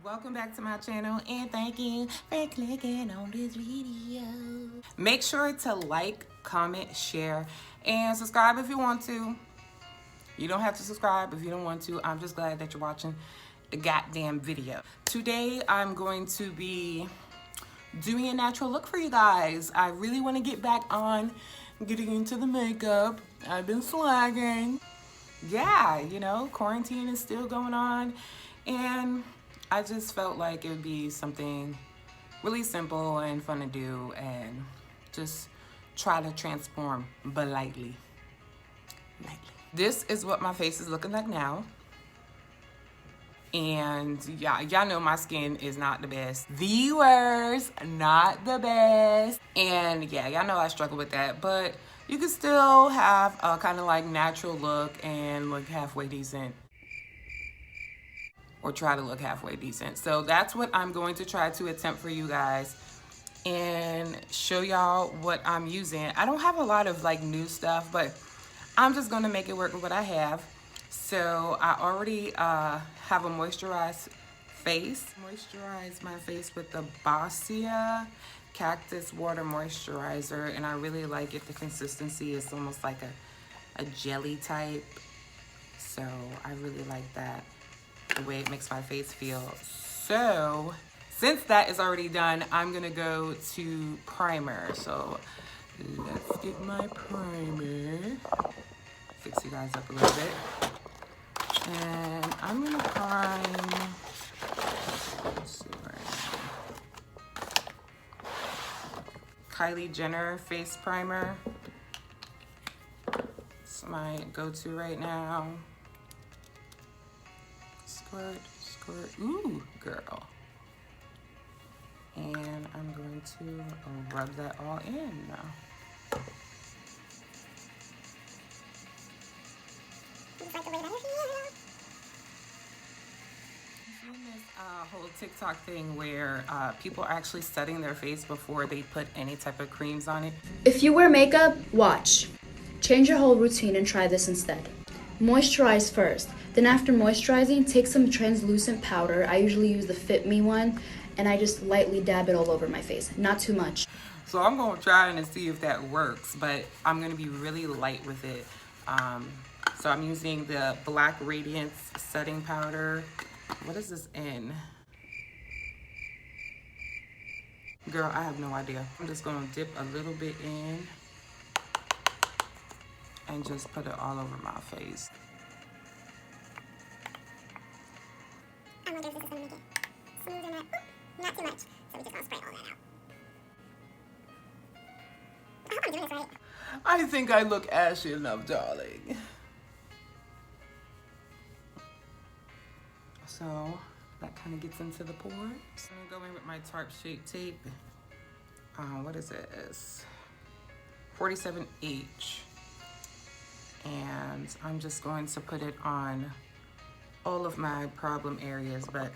welcome back to my channel and thank you for clicking on this video. Make sure to like, comment, share, and subscribe if you want to. You don't have to subscribe if you don't want to. I'm just glad that you're watching the goddamn video. Today I'm going to be doing a natural look for you guys. I really want to get back on getting into the makeup. I've been slacking. Yeah, you know, quarantine is still going on, and I just felt like it would be something really simple and fun to do and just try to transform, but lightly. This is what my face is looking like now. And yeah, y'all know my skin is not the best. The worst, not the best. And yeah, y'all know I struggle with that, but you can still have a kind of like natural look and look halfway decent. Or try to look halfway decent. So that's what I'm going to try to attempt for you guys and show y'all what I'm using. I don't have a lot of like new stuff, but I'm just gonna make it work with what I have. So I already have a moisturized face. Moisturize my face with the Boscia Cactus Water Moisturizer, and I really like it. The consistency is almost like a jelly type. So I really like that, the way it makes my face feel. So since that is already done, I'm gonna go to primer. So let's get my primer. Fix you guys up a little bit. And I'm gonna prime, let's see right now, Kylie Jenner face primer. It's my go-to right now. Squirt, squirt, ooh, girl. And I'm going to rub that all in now. This whole TikTok thing where people are actually studying their face before they put any type of creams on it. If you wear makeup, watch. Change your whole routine and try this instead. Moisturize first. Then after moisturizing, take some translucent powder. I usually use the Fit Me one, and I just lightly dab it all over my face. Not too much. So I'm gonna try and see if that works, but I'm gonna be really light with it. So I'm using the Black Radiance setting powder. What is this in? Girl, I have no idea. I'm just gonna dip a little bit in and just put it all over my face. I wonder if this is gonna make it smooth enough. Oop, not too much. So we just gonna spray all that out. I hope I'm doing this right. I think I look ashy enough, darling. So that kind of gets into the pores. I'm gonna go in with my Tarte Shape Tape. What is it? It's 47H. And I'm just going to put it on all of my problem areas, but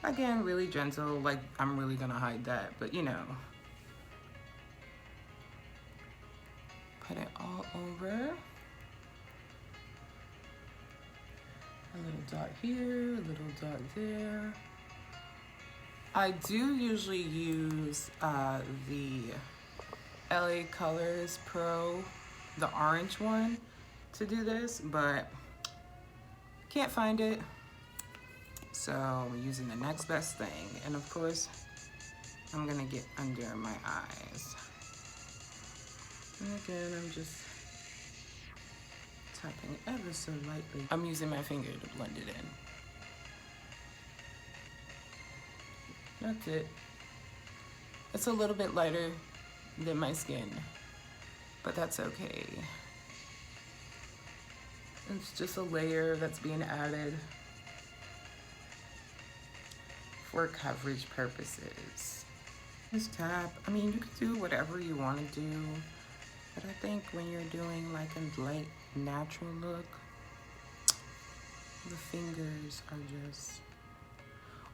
again, really gentle. Like, I'm really gonna hide that, but you know. Put it all over. A little dot here, a little dot there. I do usually use the LA Colors Pro, the orange one, to do this, but can't find it. So I'm using the next best thing. And of course, I'm gonna get under my eyes. And again, I'm just tapping ever so lightly. I'm using my finger to blend it in. That's it. It's a little bit lighter than my skin, but that's okay. It's just a layer that's being added for coverage purposes. Just tap. I mean, you can do whatever you want to do, but I think when you're doing like a light natural look, the fingers are just,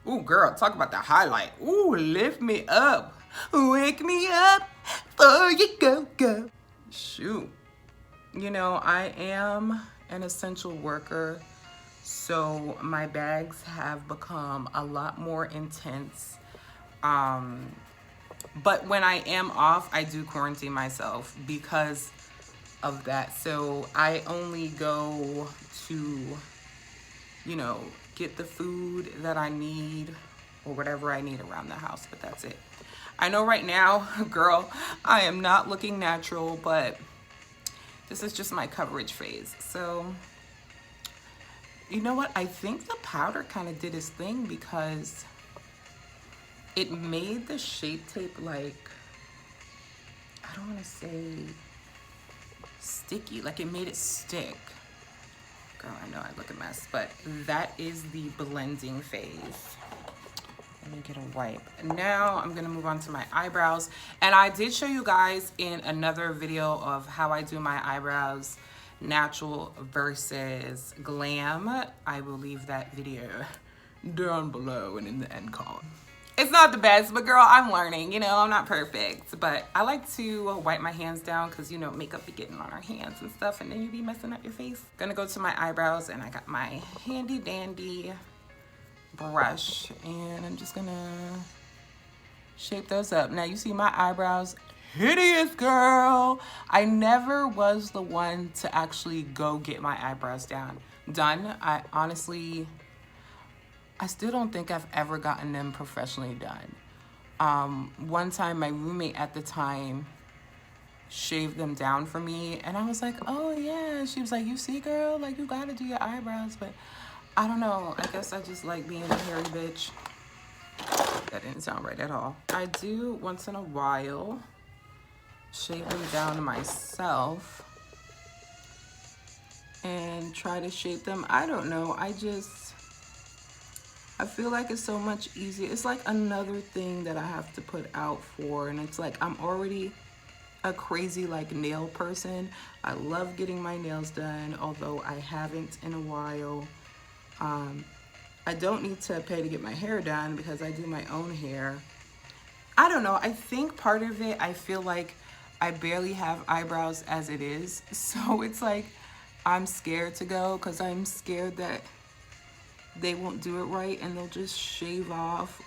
ooh, girl, talk about the highlight. Ooh, lift me up, wake me up before you go. Shoot, you know, I am an essential worker, So my bags have become a lot more intense. But when I am off, I do quarantine myself because of that. So I only go to, you know, get the food that I need or whatever I need around the house, but that's it. I know right now, girl, I am not looking natural, but this is just my coverage phase. So, you know what? I think the powder kind of did its thing because it made the Shape Tape like, I don't want to say sticky, like it made it stick. Girl, I know I look a mess, but that is the blending phase. Let me get a wipe. Now I'm gonna move on to my eyebrows. And I did show you guys in another video of how I do my eyebrows, natural versus glam. I will leave that video down below and in the end card. It's not the best, but girl, I'm learning, you know, I'm not perfect. But I like to wipe my hands down because, you know, makeup be getting on our hands and stuff, and then you be messing up your face. Gonna go to my eyebrows, and I got my handy dandy brush, and I'm just gonna shape those up. Now you see my eyebrows, hideous, girl. I never was the one to actually go get my eyebrows done. I honestly, I still don't think I've ever gotten them professionally done. One time my roommate at the time shaved them down for me, and I was like, oh yeah. She was like, you see, girl, like you gotta do your eyebrows. But I don't know, I guess I just like being a hairy bitch. That didn't sound right at all. I do once in a while shave them down myself and try to shape them. I don't know, I feel like it's so much easier. It's like another thing that I have to put out for, and it's like I'm already a crazy like nail person. I love getting my nails done, although I haven't in a while. I don't need to pay to get my hair done because I do my own hair. I don't know, I think part of it, I feel like I barely have eyebrows as it is. So it's like I'm scared to go because I'm scared that they won't do it right and they'll just shave off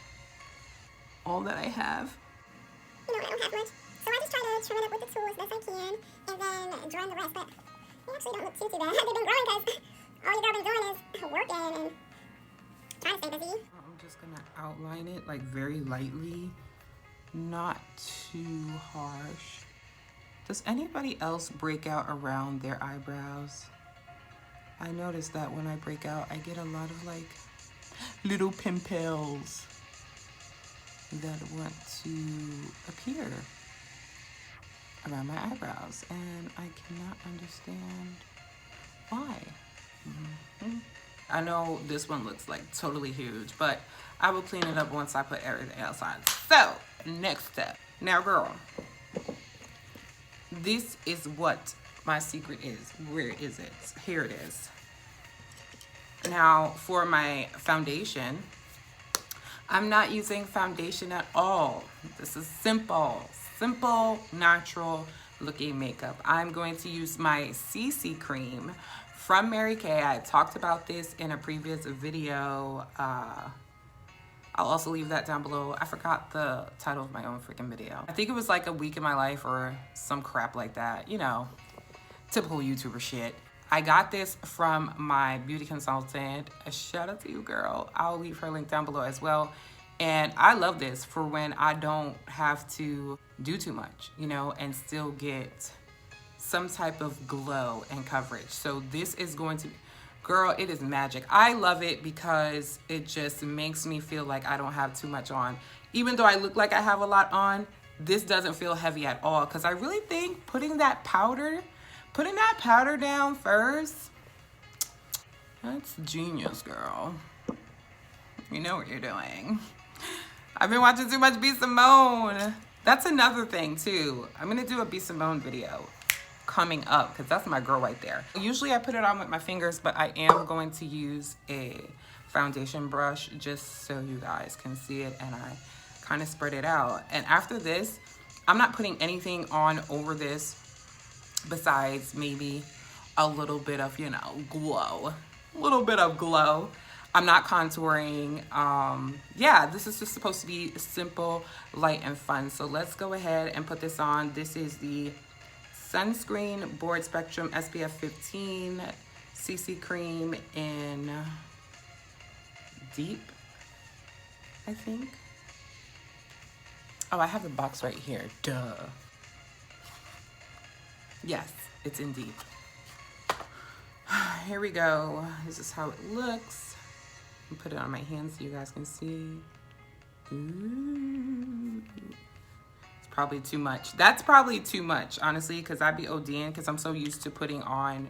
all that I have. You know, I don't have much, so I just try to trim it up with the tools best I can and then draw in the rest, but they actually don't look too bad. They've been growing because all your girl been doing is working and trying to stay busy. I'm just gonna outline it like very lightly, not too harsh. Does anybody else break out around their eyebrows? I noticed that when I break out, I get a lot of like little pimples that want to appear around my eyebrows, and I cannot understand why. I know this one looks like totally huge, but I will clean it up once I put everything else on. So, next step. Now, girl, this is what my secret is. Where is it? Here it is. Now, for my foundation, I'm not using foundation at all. This is simple, natural looking makeup. I'm going to use my CC cream from Mary Kay. I talked about this in a previous video. I'll also leave that down below. I forgot the title of my own freaking video. I think it was like a week in my life or some crap like that. You know, typical YouTuber shit. I got this from my beauty consultant. A shout out to you, girl. I'll leave her link down below as well. And I love this for when I don't have to do too much, you know, and still get some type of glow and coverage. So this is going to, girl, it is magic. I love it because it just makes me feel like I don't have too much on. Even though I look like I have a lot on, this doesn't feel heavy at all, because I really think putting that powder down first, that's genius, girl. You know what you're doing. I've been watching too much B. Simone. That's another thing too. I'm gonna do a B. Simone video coming up because that's my girl right there. Usually I put it on with my fingers, but I am going to use a foundation brush just so you guys can see it, and I kind of spread it out. And after this, I'm not putting anything on over this besides maybe a little bit of, you know, glow. little bit of glow. I'm not contouring. Yeah, this is just supposed to be simple, light, and fun. So let's go ahead and put this on. This is the Sunscreen Broad Spectrum SPF 15 CC Cream in Deep, I think. Oh, I have the box right here. Duh. Yes, it's in Deep. Here we go. This is how it looks. I'll put it on my hands so you guys can see. Ooh. It's probably too much. That's probably too much, honestly, because I'd be ODing because I'm so used to putting on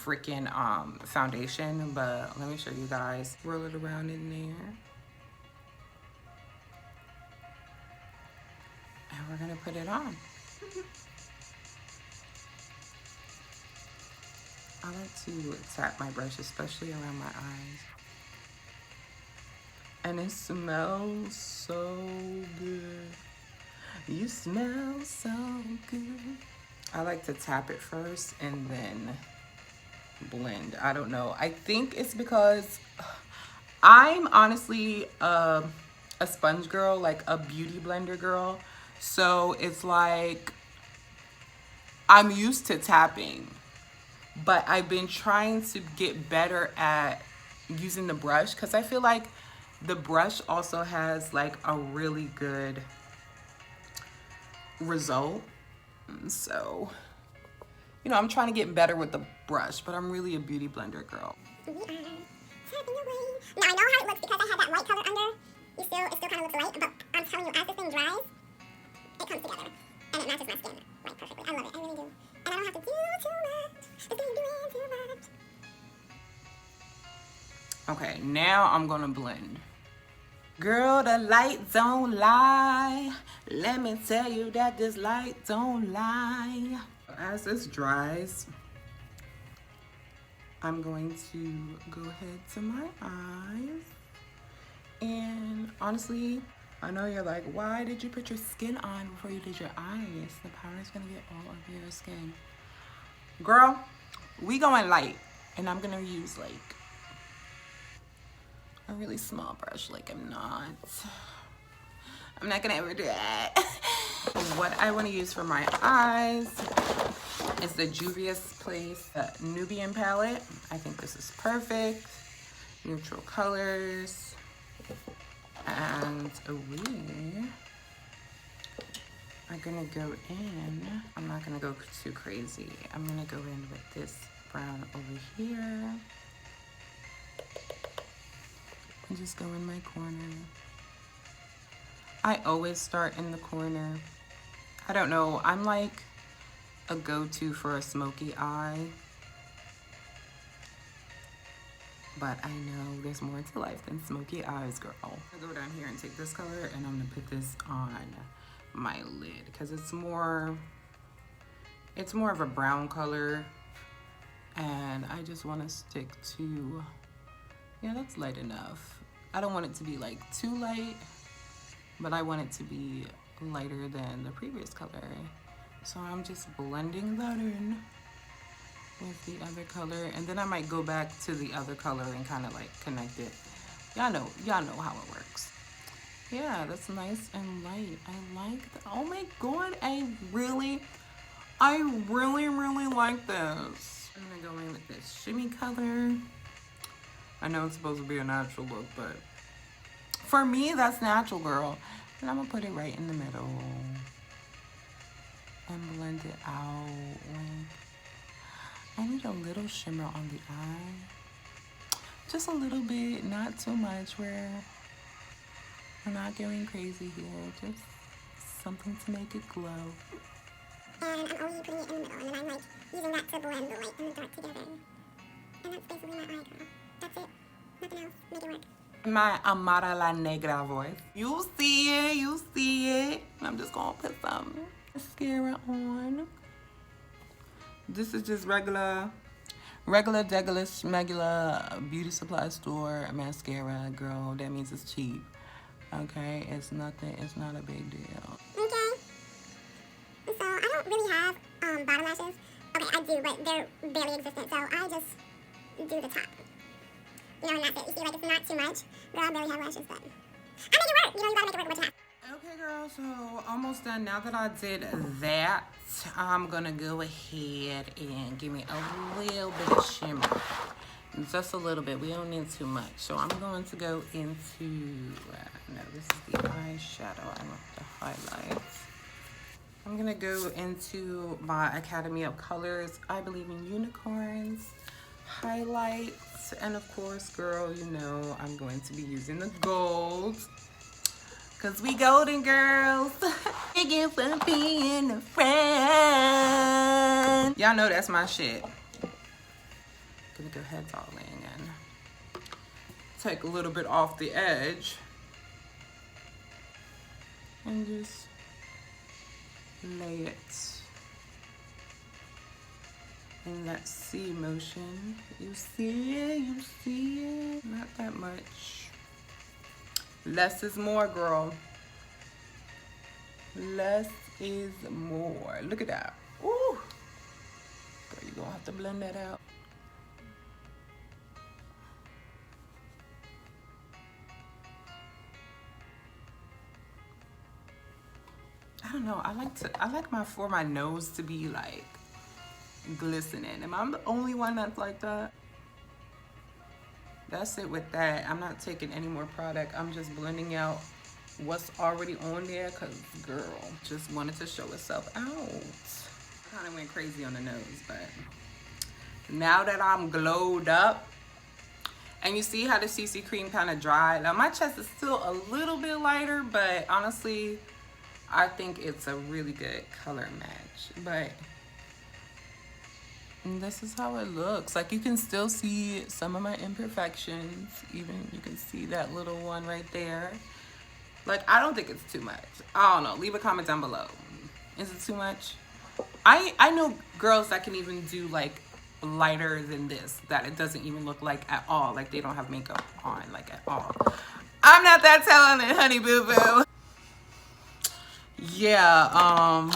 freaking foundation. But let me show you guys. Roll it around in there. And we're gonna put it on. I like to tap my brush, especially around my eyes. And it smells so good. You smell so good. I like to tap it first and then blend. I don't know. I think it's because I'm honestly a sponge girl, like a beauty blender girl. So it's like I'm used to tapping, but I've been trying to get better at using the brush because I feel like the brush also has like a really good result. So, you know, I'm trying to get better with the brush, but I'm really a beauty blender girl. We are tapping away. Now I know how it looks because I have that white color under. It still kind of looks light, but I'm telling you, as this thing dries, it comes together. And it matches my skin like perfectly. I love it, I really do. And I don't have to do too much. It's gonna do too much. Okay, now I'm gonna blend. Girl, the light don't lie. Let me tell you that this light don't lie. As this dries, I'm going to go ahead to my eyes. And honestly, I know you're like, why did you put your skin on before you did your eyes? The powder's gonna get all over your skin. Girl, we going light, and I'm gonna use like a really small brush. Like I'm not gonna ever do that. What I want to use for my eyes is the Juvia's Place Nubian palette. I think this is perfect. Neutral colors. And we are gonna go in. I'm not gonna go too crazy. I'm gonna go in with this brown over here. And just go in my corner. I always start in the corner. I don't know, I'm like a go-to for a smoky eye. But I know there's more to life than smoky eyes, girl. I'm gonna go down here and take this color and I'm gonna put this on my lid because it's more of a brown color. And I just wanna stick to, yeah, that's light enough. I don't want it to be like too light, but I want it to be lighter than the previous color. So I'm just blending that in with the other color, and then I might go back to the other color and kind of like connect it. Y'all know how it works. Yeah, that's nice and light. I like that. Oh my god, I really like this. I'm gonna go in with this shimmy color. I know it's supposed to be a natural look, but for me, that's natural, girl. And I'm gonna put it right in the middle and blend it out. I need a little shimmer on the eye. Just a little bit, not too much, where we're not going crazy here. Just something to make it glow. And I'm only putting it in the middle, and then I'm like using that to blend the light and the dark together. And that's basically my eye, girl. That's it. Nothing else. Make it work. My Amara La Negra voice. You see it. I'm just gonna put some mascara on. This is just regular schmegular beauty supply store mascara, girl. That means it's cheap. Okay, it's nothing. It's not a big deal. Okay. So I don't really have bottom lashes. Okay, I do, but they're barely existent. So I just do the top. You know, and that's it. You see, like, it's not too much. Girl, I barely have lashes, but I make it work. You know, you gotta make it work with what you have. Okay, girl, so almost done. Now that I did that, I'm gonna go ahead and give me a little bit of shimmer. Just a little bit. We don't need too much. So I'm going to go into, no, this is the eyeshadow. I want the highlights. I'm gonna go into my Academy of Colors, I Believe in Unicorns highlights. And of course, girl, you know, I'm going to be using the gold. Cause we golden girls. Thank you for being a friend. Y'all know that's my shit. Gonna go head darling and take a little bit off the edge. And just lay it in that C motion. You see it, you see it. Not that much. Less is more, girl. Less is more. Look at that. Ooh. Girl, you're gonna have to blend that out. I don't know. I like for my nose to be like glistening. Am I the only one that's like that? That's it with that. I'm not taking any more product. I'm just blending out what's already on there because, girl, just wanted to show itself out. Kind of went crazy on the nose, but now that I'm glowed up, and you see how the CC cream kind of dried. Now my chest is still a little bit lighter, but honestly, I think it's a really good color match. But this is how it looks. Like, you can still see some of my imperfections. Even you can see that little one right there. Like, I don't think it's too much. I don't know. Leave a comment down below. Is it too much? I know girls that can even do like lighter than this, that it doesn't even look like at all. Like, they don't have makeup on, like, at all. I'm not that talented, honey boo boo. Yeah,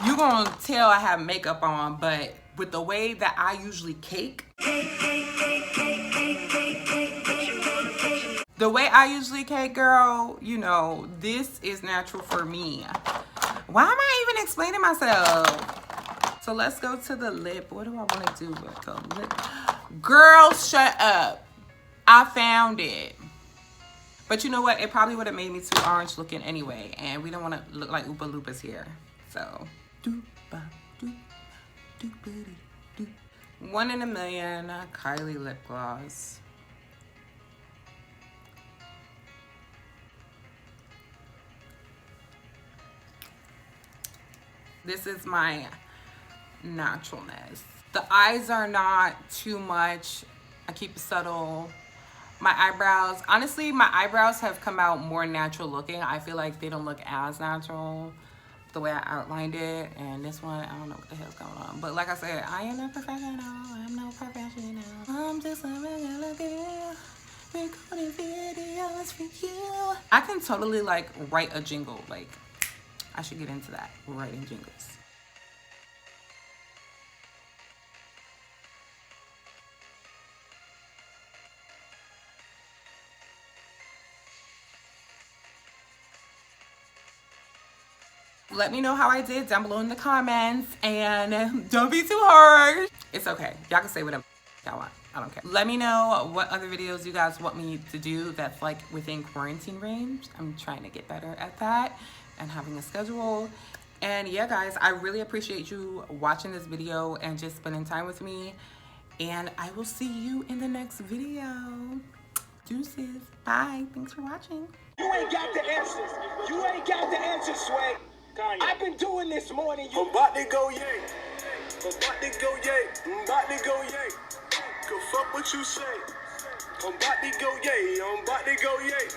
you're gonna tell I have makeup on, but with the way that I usually cake, girl, you know, this is natural for me. Why am I even explaining myself? So let's go to the lip. What do I want to do with the lip? Girl, shut up. I found it. But you know what? It probably would have made me too orange looking anyway. And we don't want to look like Oopa Loopas here. So, 1 in a million Kylie lip gloss. This is my naturalness. The eyes are not too much. I keep it subtle. My eyebrows, honestly, my eyebrows have come out more natural looking. I feel like they don't look as natural the way I outlined it. And this one, I don't know what the hell's going on. But like I said, I am not professional. I'm no professional. I'm just a regular girl recording videos for you. I can totally like write a jingle. Like, I should get into that, writing jingles. Let me know how I did down below in the comments, and don't be too hard. It's okay. Y'all can say whatever y'all want. I don't care. Let me know what other videos you guys want me to do that's like within quarantine range. I'm trying to get better at that and having a schedule. And yeah, guys, I really appreciate you watching this video and just spending time with me. And I will see you in the next video. Deuces. Bye. Thanks for watching. You ain't got the answers. You ain't got the answers, Sway. I've been doing this more than you. I'm about to go yay. I'm about to go yay. I'm about to go yay. Go fuck what you say. I'm about to go yay. I'm about to go yay.